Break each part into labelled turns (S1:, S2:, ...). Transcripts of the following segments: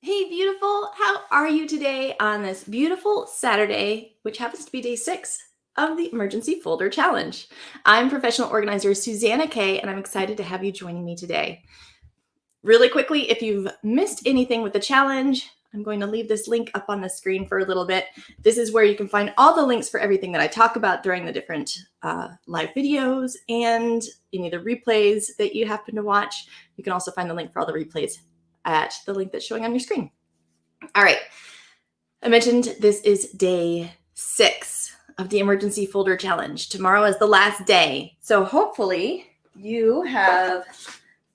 S1: Hey, beautiful. How are you today on this beautiful Saturday, which happens to be day 6 of the Emergency Folder Challenge? I'm professional organizer Susanna Kay, and I'm excited to have you joining me today. Really quickly, if you've missed anything with the challenge, I'm going to leave this link up on the screen for a little bit. This is where you can find all the links for everything that I talk about during the different live videos and any of the replays that you happen to watch. You can also find the link for all the replays at the link that's showing on your screen. All right. I mentioned this is day 6 of the Emergency Folder Challenge. Tomorrow is the last day. So hopefully you have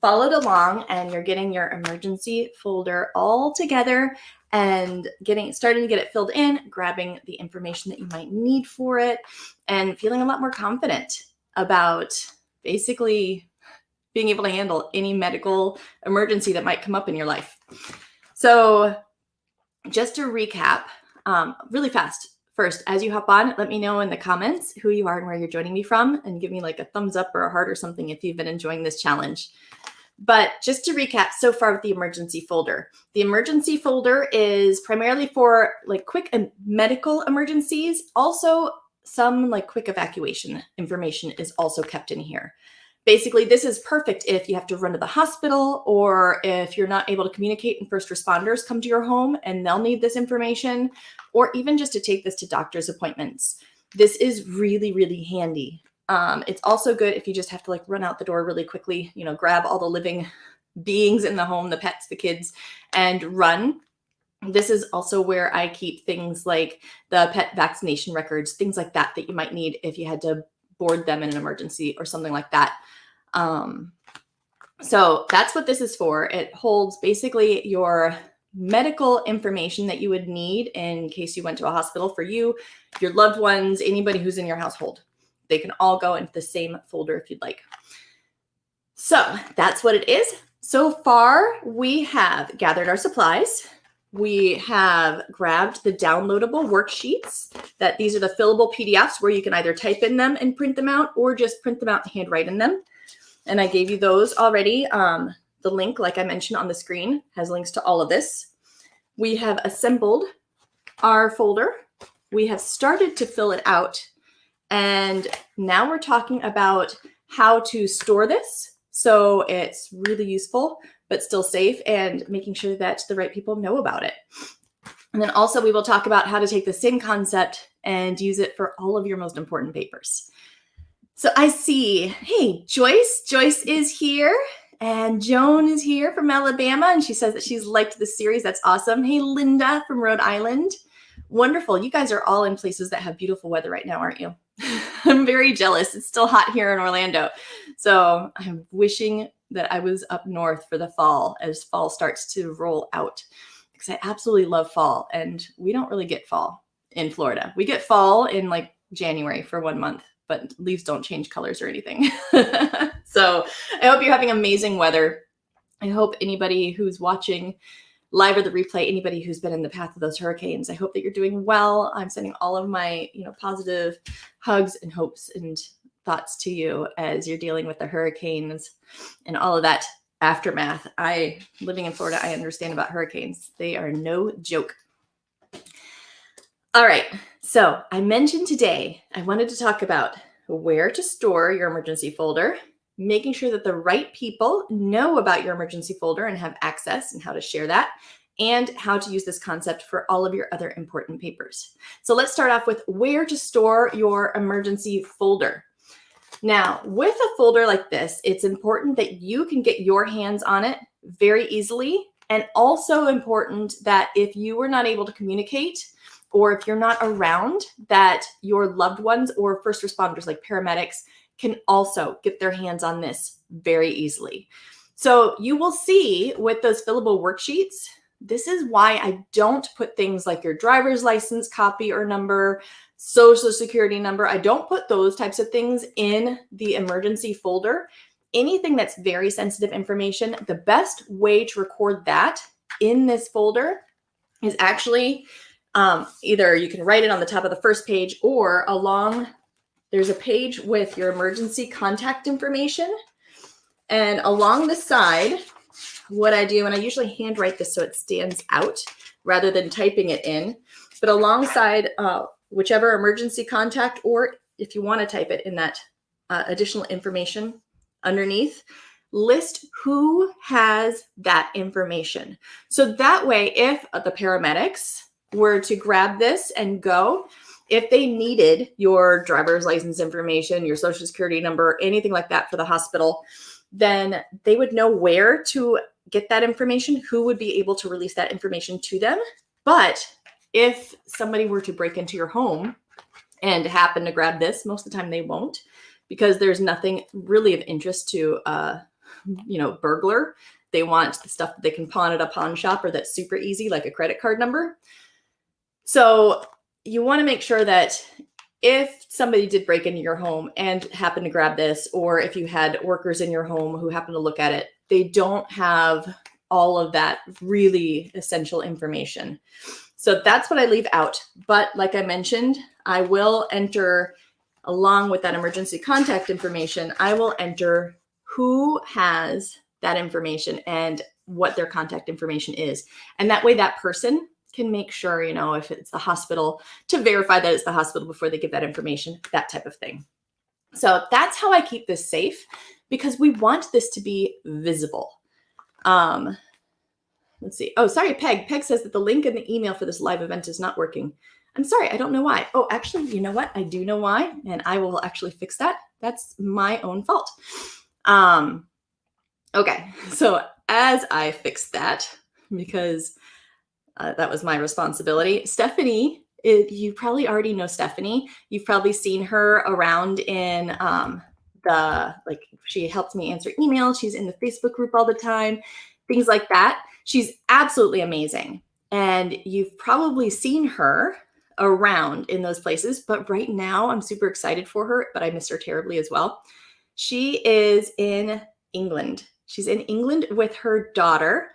S1: followed along and you're getting your emergency folder all together and starting to get it filled in, grabbing the information that you might need for it, and feeling a lot more confident about basically being able to handle any medical emergency that might come up in your life. So just to recap really fast, first, as you hop on, let me know in the comments who you are and where you're joining me from, and give me like a thumbs up or a heart or something if you've been enjoying this challenge. But just to recap so far with the emergency folder. The emergency folder is primarily for like quick medical emergencies. Also, some like quick evacuation information is also kept in here. Basically, this is perfect if you have to run to the hospital or if you're not able to communicate and first responders come to your home and they'll need this information, or even just to take this to doctor's appointments. This is really, really handy. It's also good if you just have to like run out the door really quickly, grab all the living beings in the home, the pets, the kids, and run. This is also where I keep things like the pet vaccination records, things like that you might need if you had to board them in an emergency or something like that. So that's what this is for. It holds basically your medical information that you would need in case you went to a hospital for you, your loved ones, anybody who's in your household. They can all go into the same folder if you'd like. So that's what it is. So far, we have gathered our supplies. We have grabbed the downloadable worksheets. These are the fillable PDFs where you can either type in them and print them out or just print them out and handwrite in them. And I gave you those already. The link, like I mentioned on the screen, has links to all of this. We have assembled our folder. We have started to fill it out. And now we're talking about how to store this so it's really useful but still safe, and making sure that the right people know about it. And then also we will talk about how to take the same concept and use it for all of your most important papers. So I see, hey, Joyce. Joyce is here, and Joan is here from Alabama, and she says that she's liked this series. That's awesome. Hey, Linda from Rhode Island. Wonderful. You guys are all in places that have beautiful weather right now, aren't you? I'm very jealous. It's still hot here in Orlando. So I'm wishing that I was up north for the fall as fall starts to roll out, because I absolutely love fall, and we don't really get fall in Florida. We get fall in like January for 1 month, but leaves don't change colors or anything. So I hope you're having amazing weather. I hope anybody who's watching live or the replay, anybody who's been in the path of those hurricanes, I hope that you're doing well. I'm sending all of my, positive hugs and hopes and thoughts to you as you're dealing with the hurricanes and all of that aftermath. Living in Florida, I understand about hurricanes. They are no joke. All right. So I mentioned today, I wanted to talk about where to store your emergency folder, making sure that the right people know about your emergency folder and have access, and how to share that, and how to use this concept for all of your other important papers. So let's start off with where to store your emergency folder. Now, with a folder like this, it's important that you can get your hands on it very easily, and also important that if you were not able to communicate, or if you're not around, that your loved ones or first responders like paramedics can also get their hands on this very easily. So you will see with those fillable worksheets, this is why I don't put things like your driver's license copy or number, social security number. I don't put those types of things in the emergency folder. Anything that's very sensitive information, the best way to record that in this folder is actually either you can write it on the top of the first page, or there's a page with your emergency contact information. And along the side, what I do, and I usually handwrite this so it stands out rather than typing it in, but alongside whichever emergency contact, or if you want to type it in that additional information underneath, list who has that information. So that way, if the paramedics were to grab this and go, if they needed your driver's license information, your social security number, anything like that for the hospital, then they would know where to get that information, who would be able to release that information to them. But if somebody were to break into your home and happen to grab this, most of the time they won't, because there's nothing really of interest to burglar. They want the stuff that they can pawn at a pawn shop or that's super easy, like a credit card number. So you want to make sure that if somebody did break into your home and happen to grab this, or if you had workers in your home who happen to look at it, they don't have all of that really essential information. So that's what I leave out. But like I mentioned, I will enter, along with that emergency contact information, I will enter who has that information and what their contact information is. And that way that person can make sure, if it's the hospital, to verify that it's the hospital before they give that information, that type of thing. So that's how I keep this safe, because we want this to be visible. Let's see. Oh, sorry, Peg. Peg says that the link in the email for this live event is not working. I'm sorry, I don't know why. Oh, actually, you know what? I do know why, and I will actually fix that. That's my own fault. Okay, so as I fix that, because that was my responsibility, Stephanie, you probably already know Stephanie. You've probably seen her around in she helps me answer emails. She's in the Facebook group all the time, things like that. She's absolutely amazing. And you've probably seen her around in those places, but right now I'm super excited for her, but I miss her terribly as well. She is in England. She's in England with her daughter,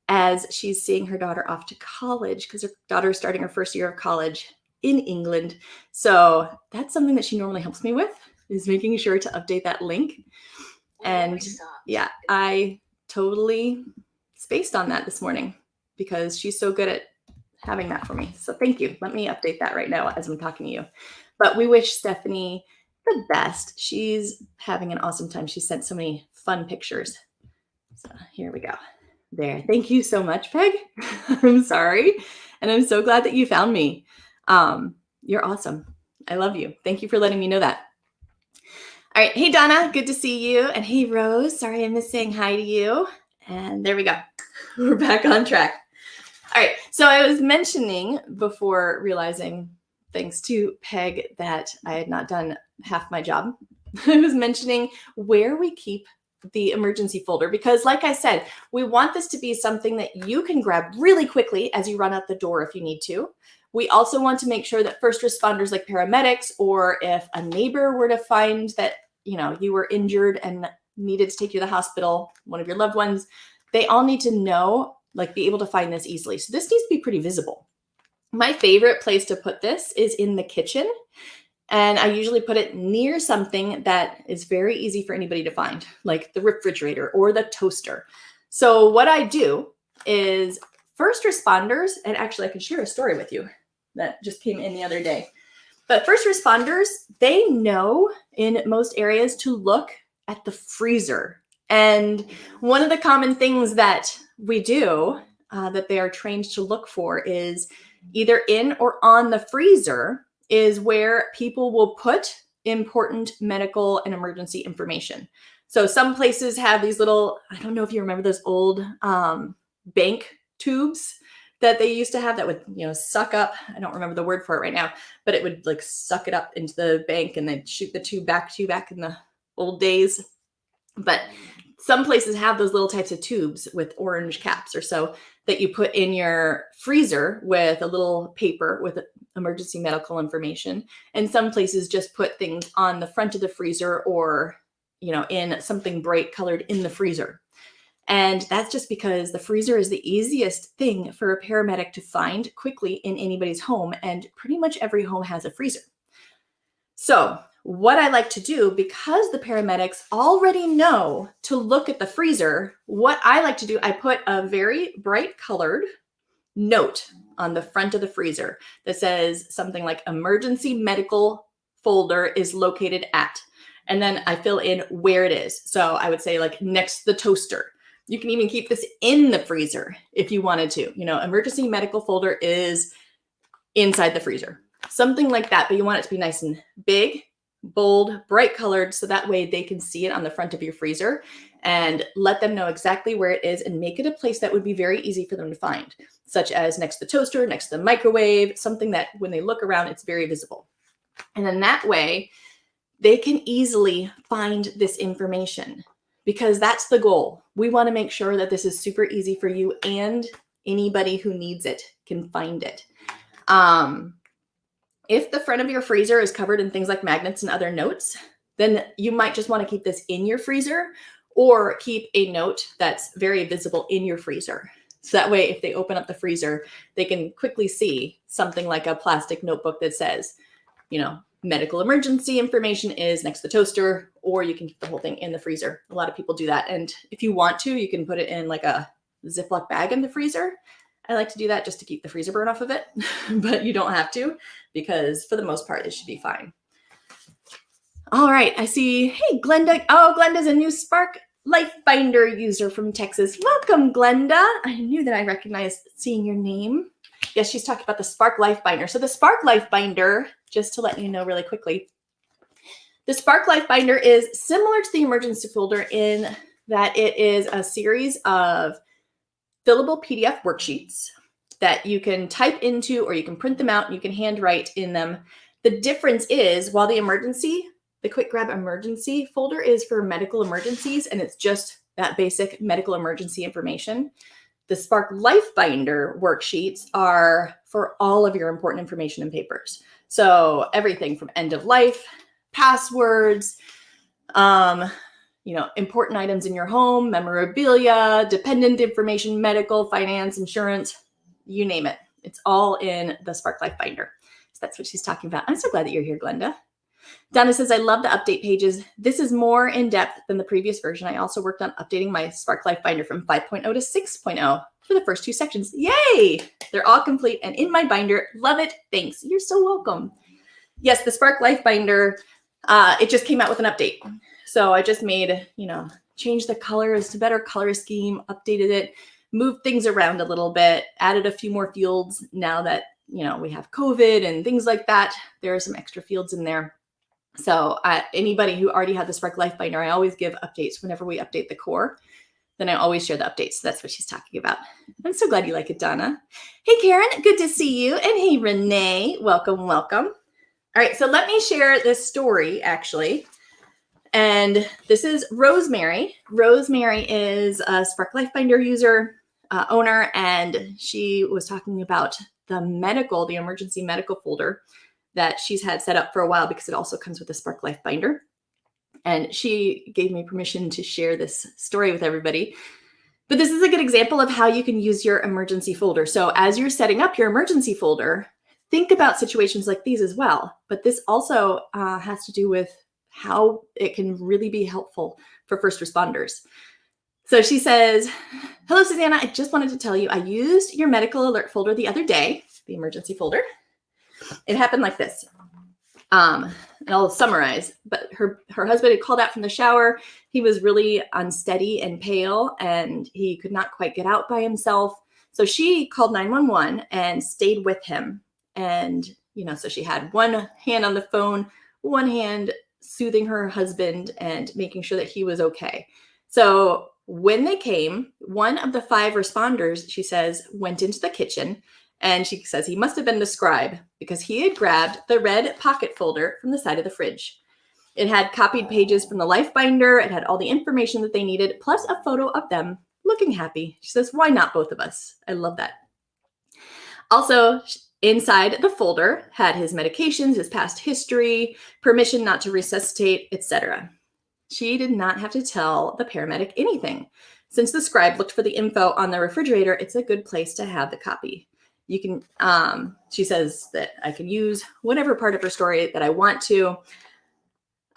S1: as she's seeing her daughter off to college, because her daughter is starting her first year of college in England. So that's something that she normally helps me with, is making sure to update that link. And yeah, I totally spaced on that this morning because she's so good at having that for me. So thank you. Let me update that right now as I'm talking to you. But we wish Stephanie the best. She's having an awesome time. She sent so many fun pictures. So here we go. There. Thank you so much, Peg. I'm sorry. And I'm so glad that you found me. You're awesome. I love you. Thank you for letting me know that. All right. Hey, Donna. Good to see you. And hey, Rose. Sorry I missed saying hi to you. And there we go. We're back on track. All right. So I was mentioning before realizing, thanks to Peg, that I had not done half my job. I was mentioning where we keep the emergency folder, because like I said, we want this to be something that you can grab really quickly as you run out the door if you need to. We also want to make sure that first responders like paramedics, or if a neighbor were to find that, you were injured and needed to take you to the hospital, one of your loved ones, they all need to know, be able to find this easily. So this needs to be pretty visible. My favorite place to put this is in the kitchen. And I usually put it near something that is very easy for anybody to find, like the refrigerator or the toaster. So what I do is first responders, and actually I can share a story with you that just came in the other day. But first responders, they know in most areas to look at the freezer. And one of the common things that we do that they are trained to look for is either in or on the freezer is where people will put important medical and emergency information. So some places have these little, I don't know if you remember those old bank tubes that they used to have that would, suck up. I don't remember the word for it right now, but it would suck it up into the bank and then shoot the tube back to you back in the old days. But some places have those little types of tubes with orange caps or so that you put in your freezer with a little paper with emergency medical information. And some places just put things on the front of the freezer or, in something bright colored in the freezer. And that's just because the freezer is the easiest thing for a paramedic to find quickly in anybody's home. And pretty much every home has a freezer. So what I like to do, because the paramedics already know to look at the freezer, what I like to do, I put a very bright colored note on the front of the freezer that says something like emergency medical folder is located at, and then I fill in where it is. So I would say like next to the toaster. You can even keep this in the freezer if you wanted to. Emergency medical folder is inside the freezer. Something like that, but you want it to be nice and big, bold, bright colored, so that way they can see it on the front of your freezer, and let them know exactly where it is, and make it a place that would be very easy for them to find, such as next to the toaster, next to the microwave, something that when they look around, it's very visible. And then that way they can easily find this information, because that's the goal. We want to make sure that this is super easy for you, and anybody who needs it can find it. If the front of your freezer is covered in things like magnets and other notes, then you might just want to keep this in your freezer, or keep a note that's very visible in your freezer. So that way, if they open up the freezer, they can quickly see something like a plastic notebook that says, medical emergency information is next to the toaster, or you can keep the whole thing in the freezer. A lot of people do that. And if you want to, you can put it in like a Ziploc bag in the freezer. I like to do that just to keep the freezer burn off of it, but you don't have to, because for the most part, it should be fine. All right, I see, hey, Glenda. Oh, Glenda's a new Spark Lifebinder user from Texas. Welcome, Glenda. I knew that I recognized seeing your name. Yes, she's talking about the Spark Lifebinder. So the Spark Lifebinder, just to let you know really quickly, the Spark Lifebinder is similar to the emergency folder in that it is a series of fillable PDF worksheets that you can type into, or you can print them out and you can handwrite in them. The difference is, while the Quick Grab emergency folder is for medical emergencies, and it's just that basic medical emergency information, the Spark Lifebinder worksheets are for all of your important information and papers. So everything from end of life, passwords, important items in your home, memorabilia, dependent information, medical, finance, insurance, you name it. It's all in the Spark Lifebinder. So that's what she's talking about. I'm so glad that you're here, Glenda. Donna says, I love the update pages. This is more in depth than the previous version. I also worked on updating my Spark Lifebinder from 5.0 to 6.0 for the first 2 sections. Yay! They're all complete and in my binder. Love it. Thanks. You're so welcome. Yes, the Spark Lifebinder, it just came out with an update. So I just made, changed the colors to better color scheme, updated it, moved things around a little bit, added a few more fields now that, we have COVID and things like that. There are some extra fields in there. So anybody who already had the Spark Lifebinder, I always give updates whenever we update the core. Then I always share the updates. So that's what she's talking about. I'm so glad you like it, Donna. Hey, Karen, good to see you. And hey, Renee, welcome, welcome. All right, so let me share this story, actually. And this is Rosemary. Rosemary is a Spark Lifebinder user, owner, and she was talking about the emergency medical folder that she's had set up for a while, because it also comes with the Spark Lifebinder. And she gave me permission to share this story with everybody. But this is a good example of how you can use your emergency folder. So as you're setting up your emergency folder, think about situations like these as well. But this also has to do with how it can really be helpful for first responders. So she says, hello, Susanna. I just wanted to tell you, I used your medical alert folder the other day, the emergency folder. It happened like this. And I'll summarize, but her husband had called out from the shower. He was really unsteady and pale, and he could not quite get out by himself. So she called 911 and stayed with him. And, so she had one hand on the phone, one hand soothing her husband and making sure that he was okay. So when they came, one of the 5 responders, she says, went into the kitchen. And she says he must have been the scribe, because he had grabbed the red pocket folder from the side of the fridge. It had copied pages from the Lifebinder. It had all the information that they needed, plus a photo of them looking happy. She says, why not both of us? I love that. Also, inside the folder had his medications, his past history, permission not to resuscitate, etc. She did not have to tell the paramedic anything. Since the scribe looked for the info on the refrigerator, it's a good place to have the copy. You can, she says that I can use whatever part of her story that I want to.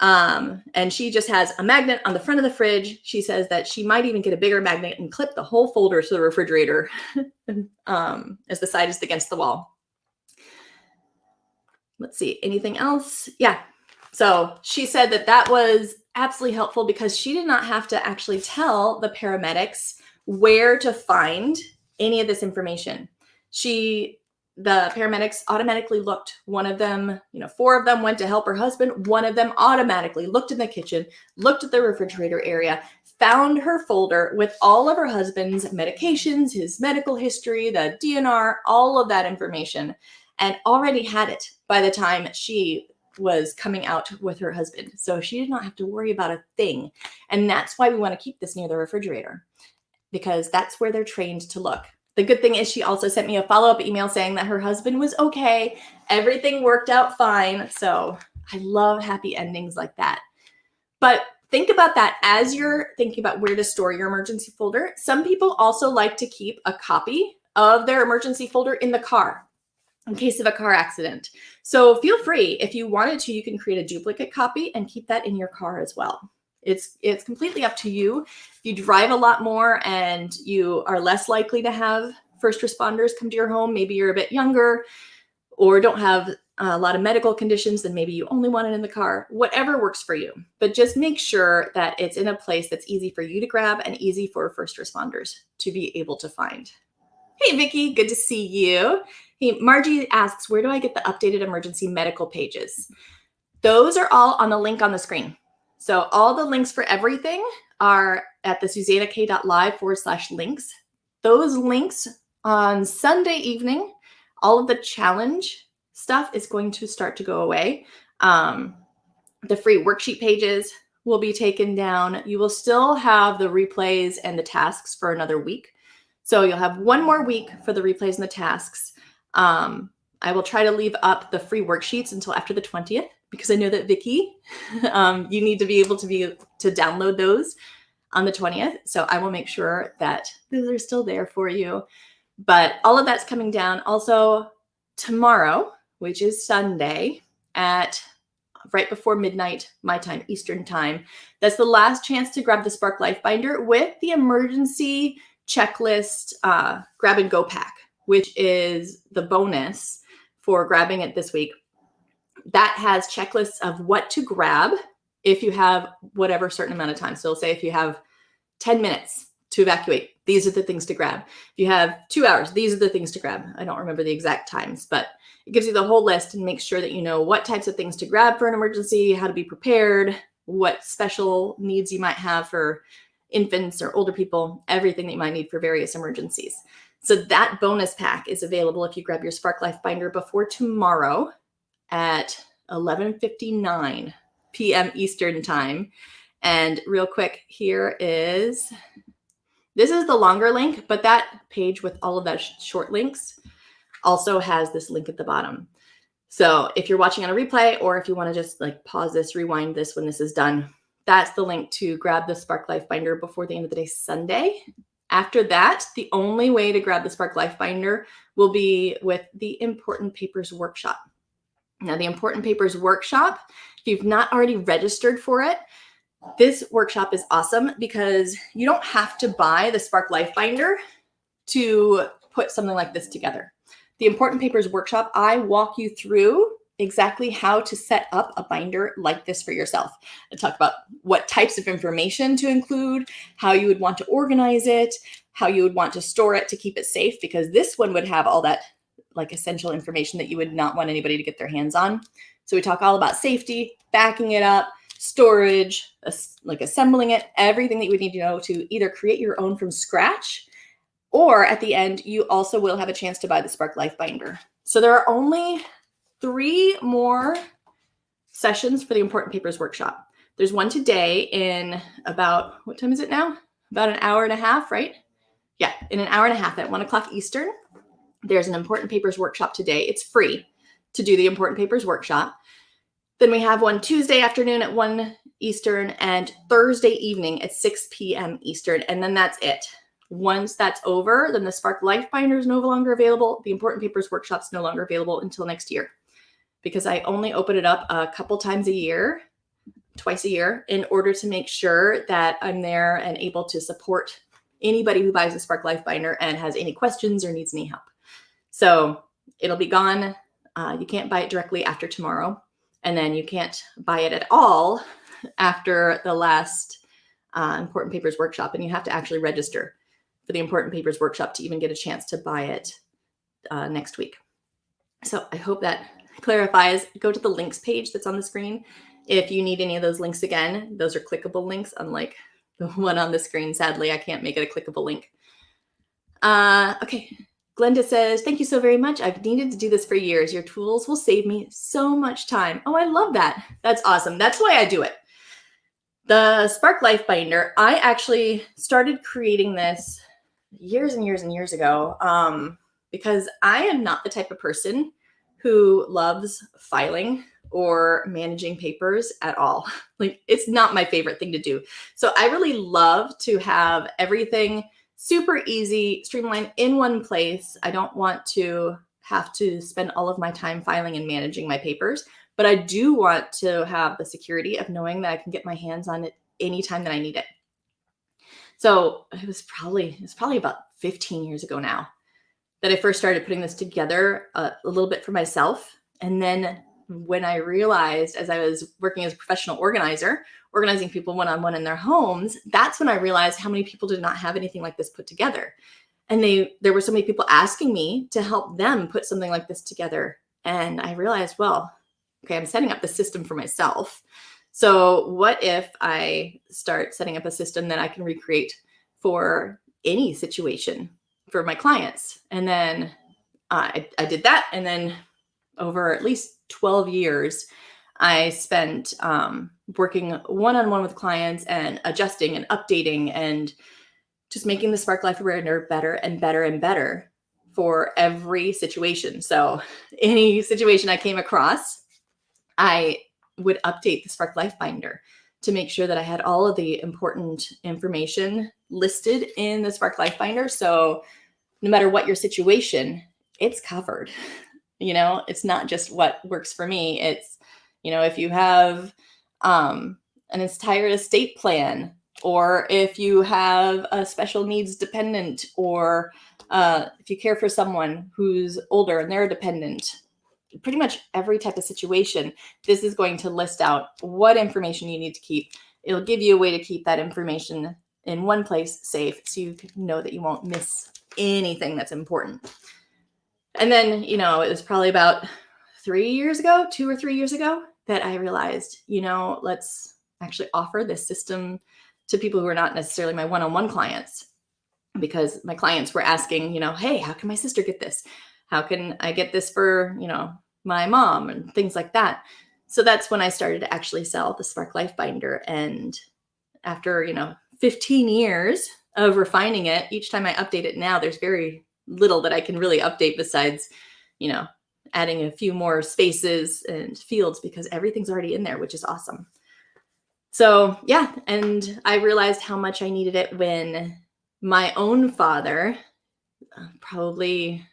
S1: And she just has a magnet on the front of the fridge. She says that she might even get a bigger magnet and clip the whole folder to the refrigerator as the side is against the wall. Let's see, anything else? Yeah. So she said that that was absolutely helpful because she did not have to actually tell the paramedics where to find any of this information. The paramedics automatically looked. One of them, 4 of them went to help her husband. One of them automatically looked in the kitchen, looked at the refrigerator area, found her folder with all of her husband's medications, his medical history, the DNR, all of that information, and already had it by the time she was coming out with her husband. So she did not have to worry about a thing. And that's why we want to keep this near the refrigerator, because that's where they're trained to look. The good thing is she also sent me a follow-up email saying that her husband was okay. Everything worked out fine. So I love happy endings like that. But think about that as you're thinking about where to store your emergency folder. Some people also like to keep a copy of their emergency folder in the car in case of a car accident. So feel free, if you wanted to, you can create a duplicate copy and keep that in your car as well. It's completely up to you. If you drive a lot more and you are less likely to have first responders come to your home, maybe you're a bit younger or don't have a lot of medical conditions, then maybe you only want it in the car, whatever works for you. But just make sure that it's in a place that's easy for you to grab and easy for first responders to be able to find. Hey, Vicki, good to see you. Hey, Margie asks, where do I get the updated emergency medical pages? Those are all on the link on the screen. So all the links for everything are at the SusannaK.live/links. Those links on Sunday evening, all of the challenge stuff is going to start to go away. The free worksheet pages will be taken down. You will still have the replays and the tasks for another week. So you'll have one more week for the replays and the tasks. I will try to leave up the free worksheets until after the 20th, because I know that Vicki, you need to be able to download those on the 20th. So I will make sure that those are still there for you. But all of that's coming down. Also tomorrow, which is Sunday, at right before midnight, my time, Eastern time, that's the last chance to grab the Spark Lifebinder with the emergency checklist grab and go pack, which is the bonus for grabbing it this week. That has checklists of what to grab if you have whatever certain amount of time. So say if you have 10 minutes to evacuate, these are the things to grab. If you have 2 hours, these are the things to grab. I don't remember the exact times, but it gives you the whole list and makes sure that you know what types of things to grab for an emergency, how to be prepared, what special needs you might have for infants or older people, everything that you might need for various emergencies. So that bonus pack is available if you grab your Spark Lifebinder before tomorrow at 11:59 p.m. Eastern time. And real quick, this is the longer link, but that page with all of that short links also has this link at the bottom. So if you're watching on a replay, or if you want to just pause this, rewind this when this is done, that's the link to grab the Spark Lifebinder before the end of the day Sunday. After that, the only way to grab the Spark Lifebinder will be with the Important Papers Workshop. Now, the Important Papers Workshop, if you've not already registered for it, this workshop is awesome because you don't have to buy the Spark Lifebinder to put something like this together. The Important Papers Workshop, I walk you through exactly how to set up a binder like this for yourself. I talk about what types of information to include, how you would want to organize it, how you would want to store it to keep it safe, because this one would have all that essential information that you would not want anybody to get their hands on. So we talk all about safety, backing it up, storage, assembling it, everything that you would need to know to either create your own from scratch, or at the end, you also will have a chance to buy the Spark Lifebinder. So there are only 3 more sessions for the Important Papers Workshop. There's one today in about, what time is it now? About an hour and a half, right? Yeah, in an hour and a half at 1 o'clock Eastern. There's an Important Papers Workshop today. It's free to do the Important Papers Workshop. Then we have one Tuesday afternoon at 1 Eastern and Thursday evening at 6 p.m. Eastern. And then that's it. Once that's over, then the Spark Lifebinder is no longer available. The Important Papers Workshop is no longer available until next year, because I only open it up a couple times a year twice a year in order to make sure that I'm there and able to support anybody who buys a Spark Lifebinder and has any questions or needs any help. So it'll be gone. You can't buy it directly after tomorrow. And then you can't buy it at all after the last Important Papers workshop. And you have to actually register for the Important Papers workshop to even get a chance to buy it next week. So I hope that clarifies. Go to the links page that's on the screen. If you need any of those links again, those are clickable links, unlike the one on the screen. Sadly, I can't make it a clickable link. Okay. Glenda says, thank you so very much. I've needed to do this for years. Your tools will save me so much time. Oh, I love that. That's awesome. That's why I do it. The Spark Lifebinder, I actually started creating this years and years and years ago because I am not the type of person who loves filing or managing papers at all. Like, it's not my favorite thing to do. So I really love to have everything super easy, streamlined in one place. I don't want to have to spend all of my time filing and managing my papers, but I do want to have the security of knowing that I can get my hands on it anytime that I need it. So it was probably about 15 years ago now that I first started putting this together a little bit for myself. And then when I realized, as I was working as a professional organizer, organizing people one-on-one in their homes, that's when I realized how many people did not have anything like this put together. And there were so many people asking me to help them put something like this together. And I realized, well, okay, I'm setting up the system for myself. So what if I start setting up a system that I can recreate for any situation for my clients? And then I did that. And then over at least 12 years, I spent working one-on-one with clients and adjusting and updating and just making the Spark Lifebinder better and better and better for every situation. So any situation I came across, I would update the Spark Lifebinder to make sure that I had all of the important information listed in the Spark Lifebinder. So no matter what your situation, it's covered. You know, it's not just what works for me. It's, you know, if you have an entire estate plan, or if you have a special needs dependent, or if you care for someone who's older and they're a dependent, pretty much every type of situation, this is going to list out what information you need to keep. It'll give you a way to keep that information in one place safe so you know that you won't miss anything that's important. And then, you know, it was probably about 2 or 3 years ago, that I realized, you know, let's actually offer this system to people who are not necessarily my one-on-one clients, because my clients were asking, you know, hey, how can my sister get this? How can I get this for, you know, my mom and things like that? So that's when I started to actually sell the Spark Lifebinder. And after, you know, 15 years of refining it, each time I update it now, there's very little that I can really update besides, you know, adding a few more spaces and fields, because everything's already in there, which is awesome. So yeah, and I realized how much I needed it when my own father, probably,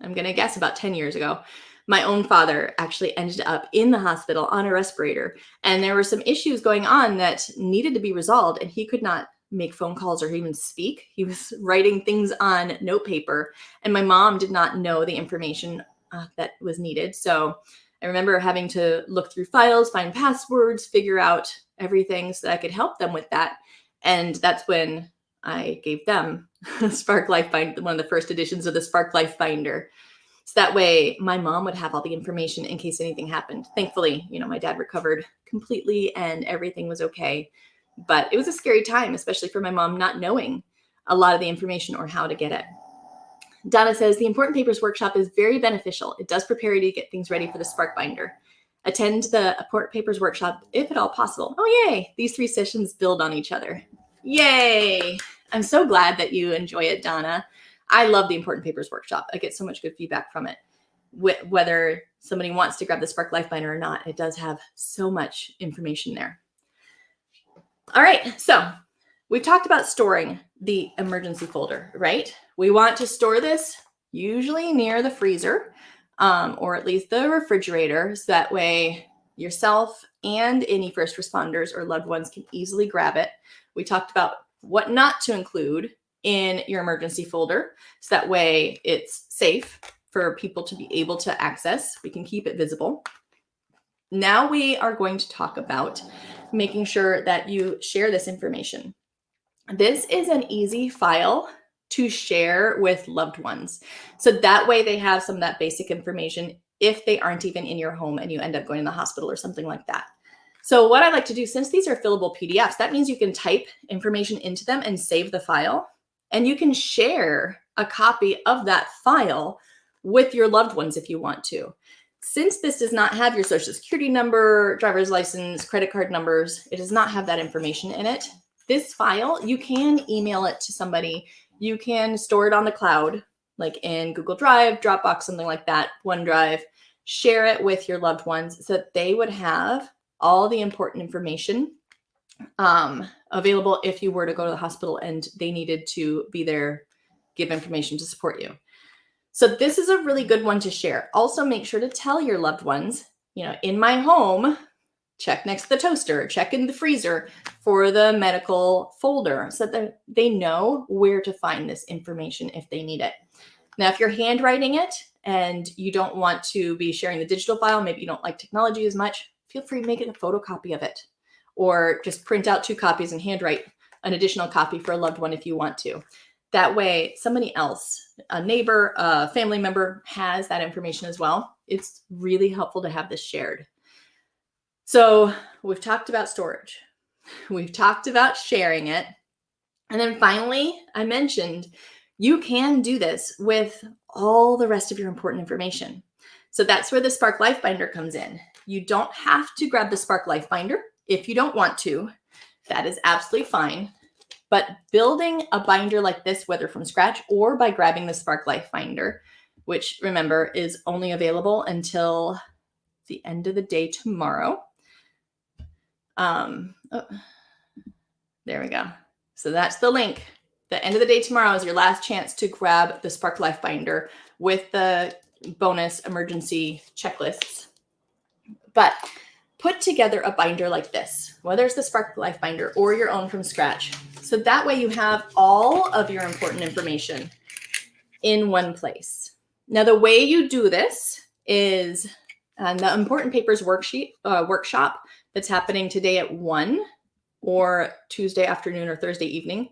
S1: I'm going to guess about 10 years ago, my own father actually ended up in the hospital on a respirator. And there were some issues going on that needed to be resolved, and he could not make phone calls or even speak. He was writing things on note paper, and my mom did not know the information that was needed. So I remember having to look through files, find passwords, figure out everything so that I could help them with that. And that's when I gave them Spark Lifebinder, one of the first editions of the Spark Lifebinder. So that way my mom would have all the information in case anything happened. Thankfully, you know, my dad recovered completely and everything was okay. But it was a scary time, especially for my mom not knowing a lot of the information or how to get it. Donna says, the Important Papers workshop is very beneficial. It does prepare you to get things ready for the Spark Binder. Attend the Important Papers workshop if at all possible. Oh, yay. These 3 sessions build on each other. Yay. I'm so glad that you enjoy it, Donna. I love the Important Papers workshop. I get so much good feedback from it. Whether somebody wants to grab the Spark Lifebinder or not, it does have so much information there. All right, so we've talked about storing the emergency folder, right? We want to store this usually near the freezer or at least the refrigerator. So that way, yourself and any first responders or loved ones can easily grab it. We talked about what not to include in your emergency folder, so that way it's safe for people to be able to access. We can keep it visible. Now we are going to talk about making sure that you share this information. This is an easy file to share with loved ones. So that way they have some of that basic information if they aren't even in your home and you end up going to the hospital or something like that. So what I like to do, since these are fillable PDFs, that means you can type information into them and save the file, and you can share a copy of that file with your loved ones if you want to. Since this does not have your social security number, driver's license, credit card numbers, it does not have that information in it. This file, you can email it to somebody. You can store it on the cloud, like in Google Drive, Dropbox, something like that, OneDrive. Share it with your loved ones so that they would have all the important information available if you were to go to the hospital and they needed to be there, give information to support you. So this is a really good one to share. Also, make sure to tell your loved ones, in my home, check next to the toaster, check in the freezer for the medical folder so that they know where to find this information if they need it. Now, if you're handwriting it and you don't want to be sharing the digital file, maybe you don't like technology as much, feel free to make it a photocopy of it, or just print out 2 copies and handwrite an additional copy for a loved one if you want to. That way, somebody else, a neighbor, a family member, has that information as well. It's really helpful to have this shared. So we've talked about storage. We've talked about sharing it. And then finally, I mentioned you can do this with all the rest of your important information. So that's where the Spark Lifebinder comes in. You don't have to grab the Spark Lifebinder if you don't want to. That is absolutely fine. But building a binder like this, whether from scratch or by grabbing the Spark Lifebinder, which remember is only available until the end of the day tomorrow. There we go. So that's the link. The end of the day tomorrow is your last chance to grab the Spark Lifebinder with the bonus emergency checklists. But put together a binder like this, whether it's the Spark Lifebinder or your own from scratch. So that way you have all of your important information in one place. Now, the way you do this is the Important Papers workshop that's happening today at 1 or Tuesday afternoon or Thursday evening.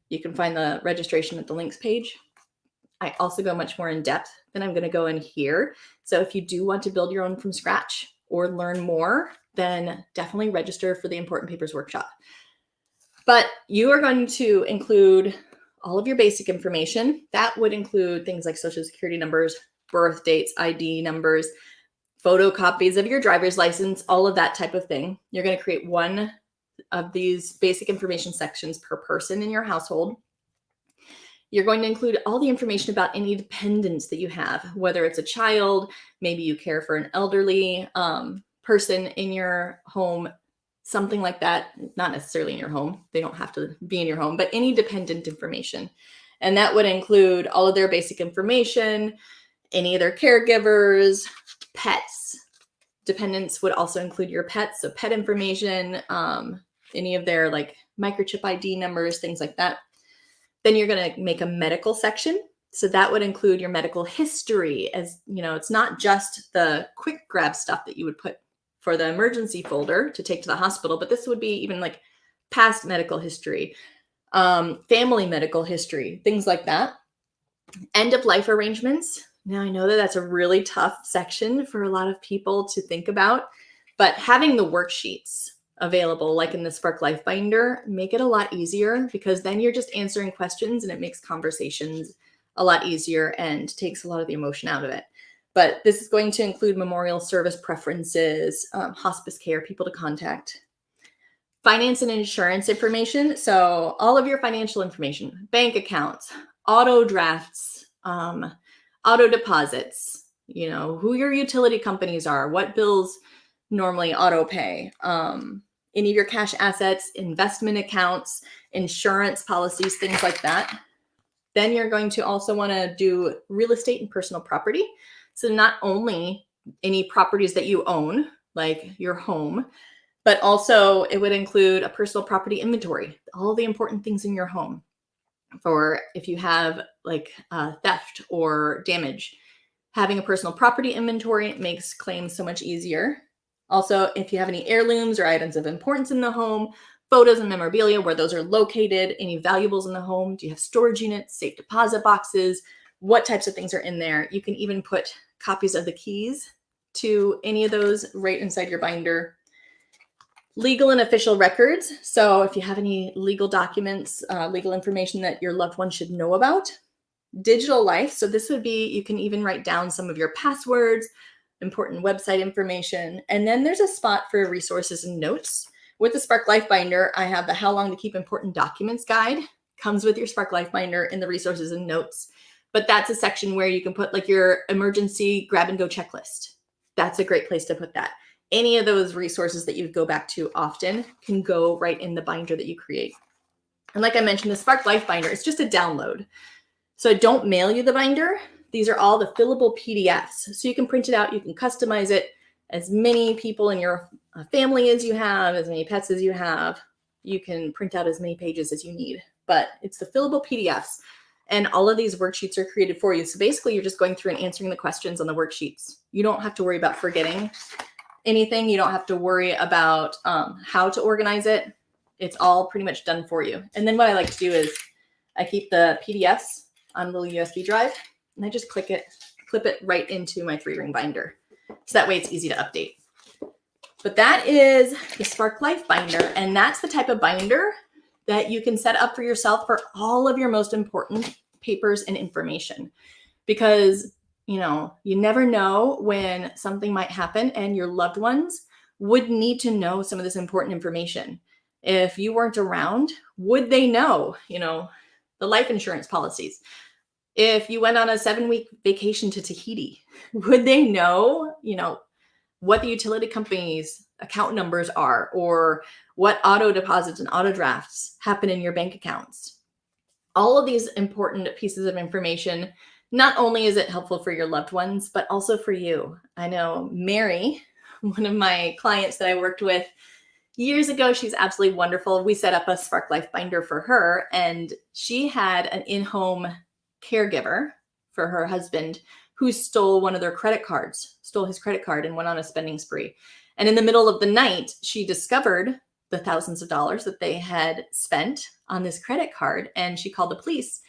S1: You can find the registration at the links page. I also go much more in depth than I'm going to go in here. So if you do want to build your own from scratch or learn more, then definitely register for the Important Papers workshop. But you are going to include all of your basic information. That would include things like social security numbers, birth dates, ID numbers, photocopies of your driver's license, all of that type of thing. You're going to create one of these basic information sections per person in your household. You're going to include all the information about any dependents that you have, whether it's a child, maybe you care for an elderly person in your home, something like that. Not necessarily in your home. They don't have to be in your home, but any dependent information. And that would include all of their basic information, any of their caregivers, pets. Dependents would also include your pets, so pet information, any of their like microchip ID numbers, things like that. Then you're going to make a medical section. So that would include your medical history. As you know, it's not just the quick grab stuff that you would put for the emergency folder to take to the hospital, but this would be even like past medical history, family medical history, things like that. End of life arrangements. Now, I know that that's a really tough section for a lot of people to think about, but having the worksheets available, like in the Spark Lifebinder, make it a lot easier, because then you're just answering questions and it makes conversations a lot easier and takes a lot of the emotion out of it. But this is going to include memorial service preferences, hospice care, people to contact, finance and insurance information. So all of your financial information, bank accounts, auto drafts, auto deposits, who your utility companies are, what bills normally auto pay, any of your cash assets, investment accounts, insurance policies, things like that. Then you're going to also want to do real estate and personal property. So not only any properties that you own, like your home, but also it would include a personal property inventory, all the important things in your home for if you have like theft or damage. Having a personal property inventory makes claims so much easier. Also, if you have any heirlooms or items of importance in the home, photos and memorabilia, where those are located, any valuables in the home, do you have storage units, safe deposit boxes, what types of things are in there? You can even put copies of the keys to any of those right inside your binder. Legal and official records. So if you have any legal documents, legal information that your loved one should know about. Digital life. So this would be, you can even write down some of your passwords, important website information. And then there's a spot for resources and notes. With the Spark Lifebinder, I have the How Long to Keep Important Documents guide. Comes with your Spark Lifebinder in the resources and notes. But that's a section where you can put like your emergency grab and go checklist. That's a great place to put that. Any of those resources that you go back to often can go right in the binder that you create. And like I mentioned, the Spark Lifebinder is just a download. So I don't mail you the binder. These are all the fillable PDFs. So you can print it out, you can customize it. As many people in your family as you have, as many pets as you have, you can print out as many pages as you need. But it's the fillable PDFs. And all of these worksheets are created for you. So basically, you're just going through and answering the questions on the worksheets. You don't have to worry about forgetting anything. You don't have to worry about how to organize it. It's all pretty much done for you. And then what I like to do is I keep the PDFs on a little USB drive, and I just clip it right into my 3-ring binder. So that way it's easy to update. But that is the Spark Life Binder, and that's the type of binder that you can set up for yourself for all of your most important papers and information. Because, you never know when something might happen and your loved ones would need to know some of this important information. If you weren't around, would they know, the life insurance policies? If you went on a 7-week vacation to Tahiti, would they know, what the utility company's account numbers are, or what auto deposits and auto drafts happen in your bank accounts? All of these important pieces of information, not only is it helpful for your loved ones, but also for you. I know Mary, one of my clients that I worked with years ago, she's absolutely wonderful. We set up a Spark Life Binder for her, and she had an in-home caregiver for her husband who stole his credit card and went on a spending spree. And in the middle of the night, she discovered the thousands of dollars that they had spent on this credit card, and she called the police.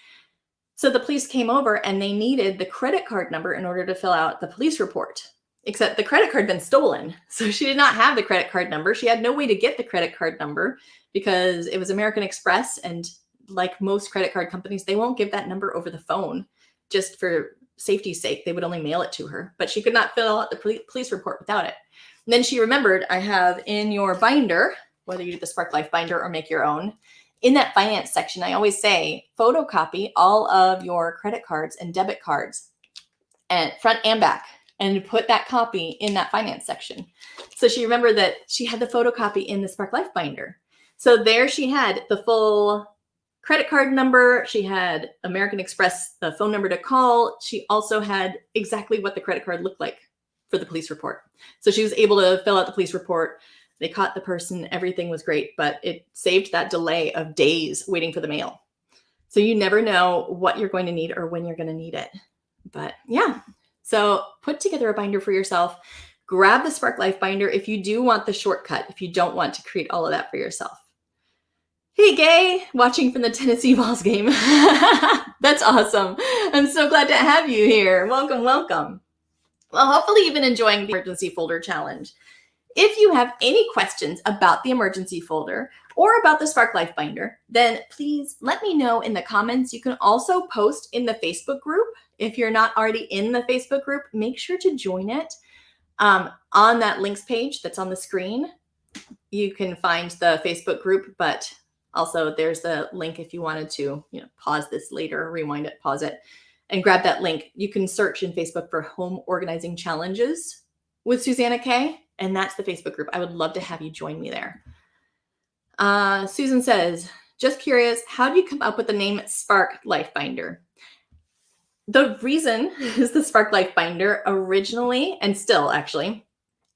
S1: So the police came over and they needed the credit card number in order to fill out the police report. Except the credit card had been stolen. So she did not have the credit card number. She had no way to get the credit card number because it was American Express. And like most credit card companies, they won't give that number over the phone just for safety's sake. They would only mail it to her. But she could not fill out the police report without it. And then she remembered, I have in your binder, whether you do the Spark Life Binder or make your own, in that finance section, I always say photocopy all of your credit cards and debit cards, and front and back, and put that copy in that finance section. So she remembered that she had the photocopy in the Spark Life Binder. So there she had the full credit card number. She had American Express, the phone number to call. She also had exactly what the credit card looked like for the police report. So she was able to fill out the police report. They caught the person. Everything was great, but it saved that delay of days waiting for the mail. So you never know what you're going to need or when you're going to need it. But yeah, so put together a binder for yourself. Grab the Spark Life Binder if you do want the shortcut, if you don't want to create all of that for yourself. Hey, Gay, watching from the Tennessee Vols game. That's awesome. I'm so glad to have you here. Welcome, welcome. Well, hopefully you've been enjoying the emergency folder challenge. If you have any questions about the emergency folder or about the Spark Life Binder, then please let me know in the comments. You can also post in the Facebook group. If you're not already in the Facebook group, make sure to join it. On that links page that's on the screen, you can find the Facebook group, but also there's the link if you wanted to, pause this later, rewind it, pause it, and grab that link. You can search in Facebook for Home Organizing Challenges with Susanna K, and that's the Facebook group. I would love to have you join me there. Susan says, just curious, how do you come up with the name Spark Life Binder? The reason is the Spark Life Binder originally, and still actually,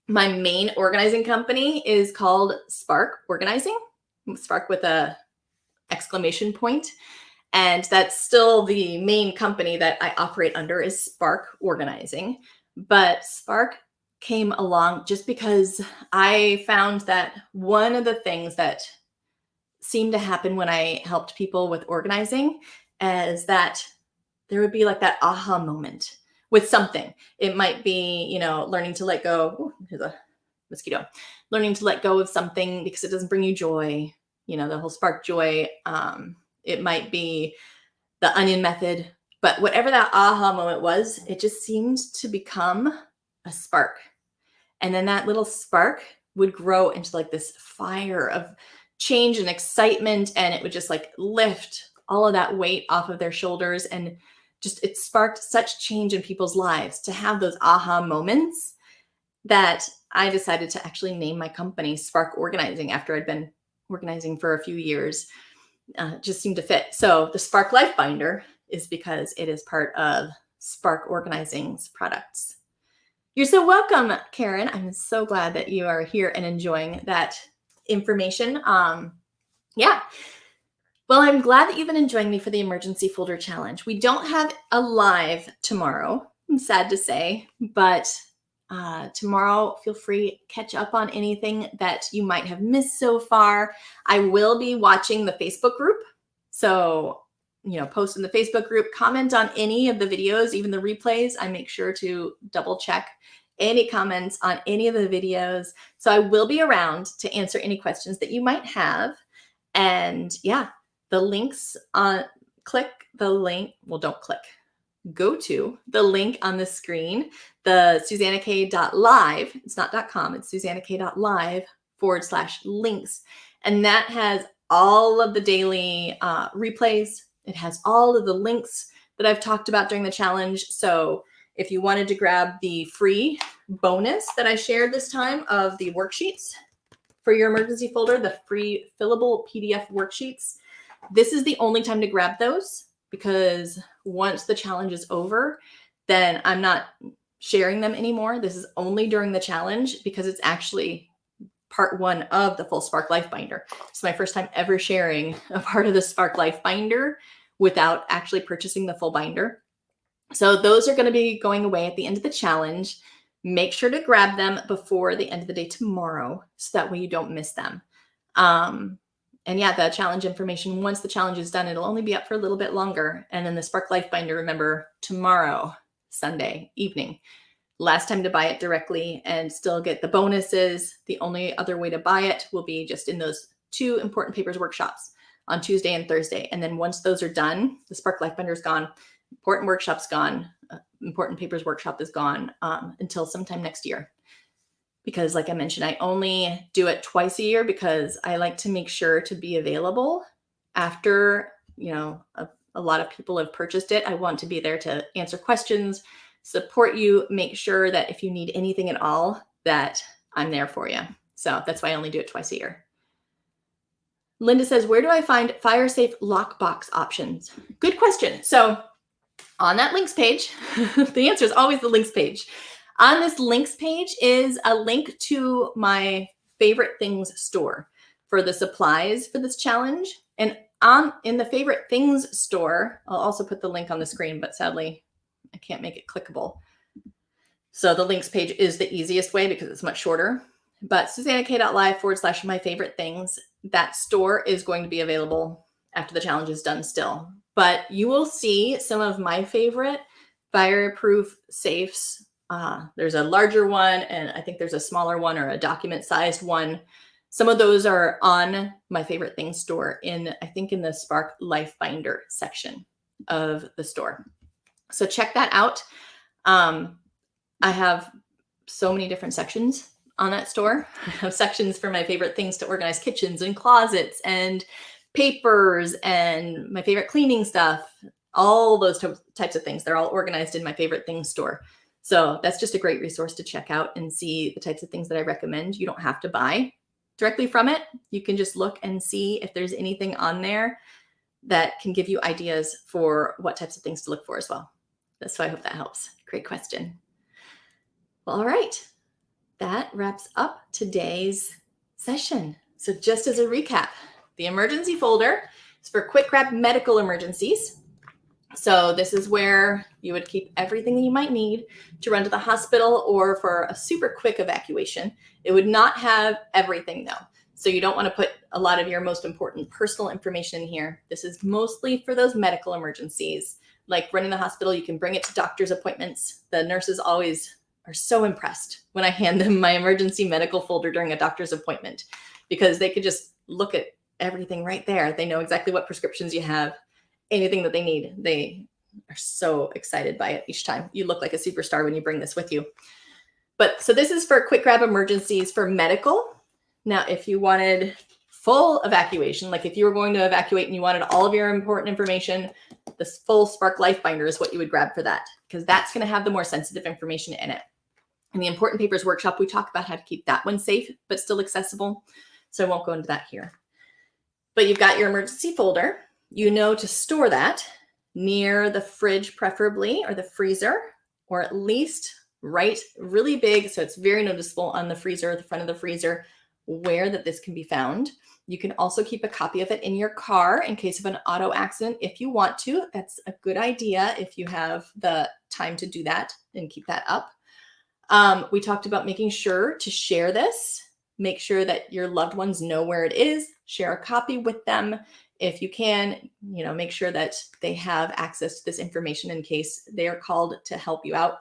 S1: My main organizing company is called Spark Organizing, Spark with a exclamation point. And that's still the main company that I operate under is Spark Organizing. But Spark came along just because I found that one of the things that seemed to happen when I helped people with organizing is that there would be like that aha moment with something. It might be, learning to let go. Ooh, here's a mosquito. Learning to let go of something because it doesn't bring you joy, the whole spark joy. It might be the onion method, but whatever that aha moment was, it just seemed to become a spark. And then that little spark would grow into like this fire of change and excitement. And it would just like lift all of that weight off of their shoulders. And just, it sparked such change in people's lives to have those aha moments that I decided to actually name my company Spark Organizing after I'd been organizing for a few years. Just seemed to fit. So the Spark Lifebinder is because it is part of Spark Organizing's products. You're so welcome, Karen. I'm so glad that you are here and enjoying that information. Yeah. Well, I'm glad that you've been joining me for the Emergency Folder Challenge. We don't have a live tomorrow, I'm sad to say, but tomorrow, feel free to catch up on anything that you might have missed so far. I will be watching the Facebook group. So, post in the Facebook group, comment on any of the videos, even the replays. I make sure to double check any comments on any of the videos. So I will be around to answer any questions that you might have. And yeah, the links click the link. Well, don't click. Go to the link on the screen, the SusannaK.live. It's not .com, it's SusannaK.live/links. And that has all of the daily replays. It has all of the links that I've talked about during the challenge. So if you wanted to grab the free bonus that I shared this time of the worksheets for your emergency folder, the free fillable PDF worksheets, this is the only time to grab those, because once the challenge is over, then I'm not sharing them anymore. This is only during the challenge because it's actually part one of the full Spark Life Binder. It's my first time ever sharing a part of the Spark Life Binder without actually purchasing the full binder. So those are going to be going away at the end of the challenge. Make sure to grab them before the end of the day tomorrow, so that way you don't miss them. And yeah, the challenge information, once the challenge is done, it'll only be up for a little bit longer. And then the Spark Life Binder, remember, tomorrow, Sunday evening. Last time to buy it directly and still get the bonuses. The only other way to buy it will be just in those 2 important papers workshops on Tuesday and Thursday. And then once those are done, the Spark Life Binder is gone. Important workshop's gone. Important papers workshop is gone until sometime next year. Because like I mentioned, I only do it twice a year because I like to make sure to be available after, a lot of people have purchased it. I want to be there to answer questions, support you, make sure that if you need anything at all, that I'm there for you. So that's why I only do it twice a year. Linda says, where do I find fire safe lockbox options? Good question. So on that links page, the answer is always the links page. On this links page is a link to my favorite things store for the supplies for this challenge. And in the favorite things store, I'll also put the link on the screen, but sadly I can't make it clickable. So the links page is the easiest way because it's much shorter. But SusannaK.live/my favorite things, that store is going to be available after the challenge is done still. But you will see some of my favorite fireproof safes. There's a larger one, and I think there's a smaller one or a document-sized one. Some of those are on my favorite things store in the Spark Life Binder section of the store. So check that out. I have so many different sections on that store. I have sections for my favorite things to organize kitchens and closets and papers and my favorite cleaning stuff, all those types of things. They're all organized in my favorite things store. So that's just a great resource to check out and see the types of things that I recommend. You don't have to buy directly from it. You can just look and see if there's anything on there that can give you ideas for what types of things to look for as well. So I hope that helps. Great question. Well, all right. that wraps up today's session. So just as a recap, the emergency folder is for quick grab medical emergencies. So this is where you would keep everything that you might need to run to the hospital or for a super quick evacuation. It would not have everything though. So you don't want to put a lot of your most important personal information in here. This is mostly for those medical emergencies. Like running the hospital, you can bring it to doctor's appointments. The nurses always are so impressed when I hand them my emergency medical folder during a doctor's appointment, because they could just look at everything right there. They know exactly what prescriptions you have, anything that they need. They are so excited by it each time. You look like a superstar when you bring this with you. But so this is for quick grab emergencies for medical. Now, if you wanted full evacuation, like if you were going to evacuate and you wanted all of your important information, this full Spark Lifebinder is what you would grab for that, because that's going to have the more sensitive information in it. In the important papers workshop, we talk about how to keep that one safe, but still accessible. So I won't go into that here. But you've got your emergency folder. You know to store that near the fridge, preferably, or the freezer, or at least write really big so it's very noticeable on the freezer, the front of the freezer, where that this can be found. You can also keep a copy of it in your car in case of an auto accident if you want to. That's a good idea if you have the time to do that and keep that up. We talked about making sure to share this. Make sure that your loved ones know where it is. Share a copy with them. If you can, make sure that they have access to this information in case they are called to help you out.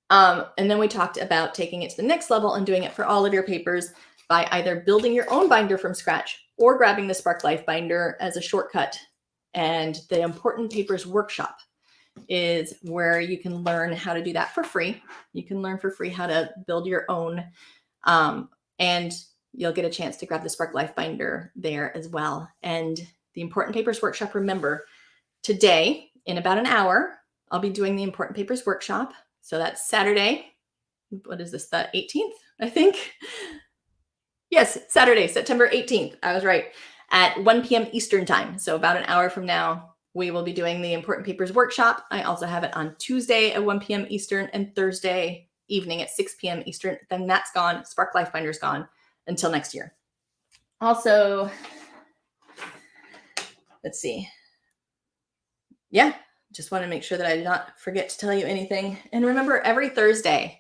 S1: And then we talked about taking it to the next level and doing it for all of your papers by either building your own binder from scratch or grabbing the Spark Lifebinder as a shortcut. And the important papers workshop is where you can learn how to do that for free. You can learn for free how to build your own, and you'll get a chance to grab the Spark Lifebinder there as well. And the important papers workshop, remember, today in about an hour, I'll be doing the important papers workshop. So that's Saturday. What is this, the 18th, I think? Yes, Saturday, September 18th. I was right. At 1 p.m. Eastern time. So about an hour from now, we will be doing the important papers workshop. I also have it on Tuesday at 1 p.m. Eastern and Thursday evening at 6 p.m. Eastern. Then that's gone. Spark Lifebinder's gone until next year. Also, let's see. Yeah, just want to make sure that I did not forget to tell you anything. And remember, every Thursday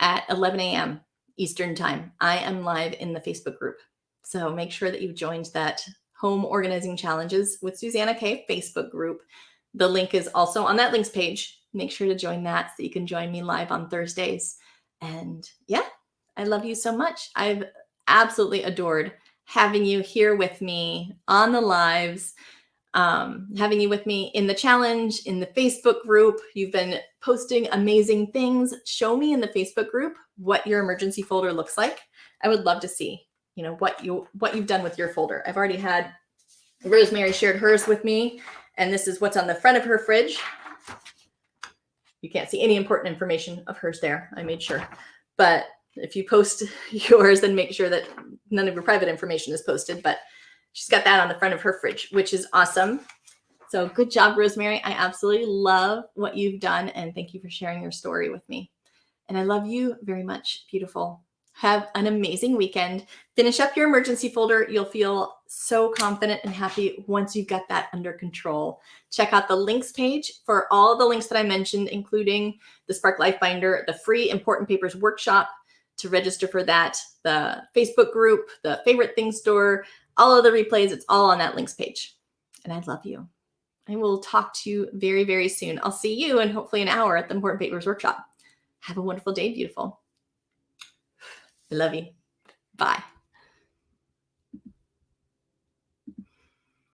S1: at 11 a.m. Eastern time, I am live in the Facebook group. So make sure that you've joined that Home Organizing Challenges with Susanna K Facebook group. The link is also on that links page. Make sure to join that so you can join me live on Thursdays. And yeah, I love you so much. I've absolutely adored having you here with me on the lives, having you with me in the challenge, in the Facebook group. You've been posting amazing things. Show me in the Facebook group what your emergency folder looks like. I would love to see, what you've done with your folder. I've already had Rosemary shared hers with me, and this is what's on the front of her fridge. You can't see any important information of hers there. I made sure. But if you post yours, then make sure that none of your private information is posted. But she's got that on the front of her fridge, which is awesome. So good job, Rosemary. I absolutely love what you've done. And thank you for sharing your story with me. And I love you very much. Beautiful. Have an amazing weekend. Finish up your emergency folder. You'll feel so confident and happy once you've got that under control. Check out the links page for all of the links that I mentioned, including the Spark Lifebinder, the free important papers workshop to register for that, the Facebook group, the favorite things store, all of the replays. It's all on that links page. And I love you. I will talk to you very, very soon. I'll see you in hopefully an hour at the important papers workshop. Have a wonderful day, beautiful. I love you. Bye.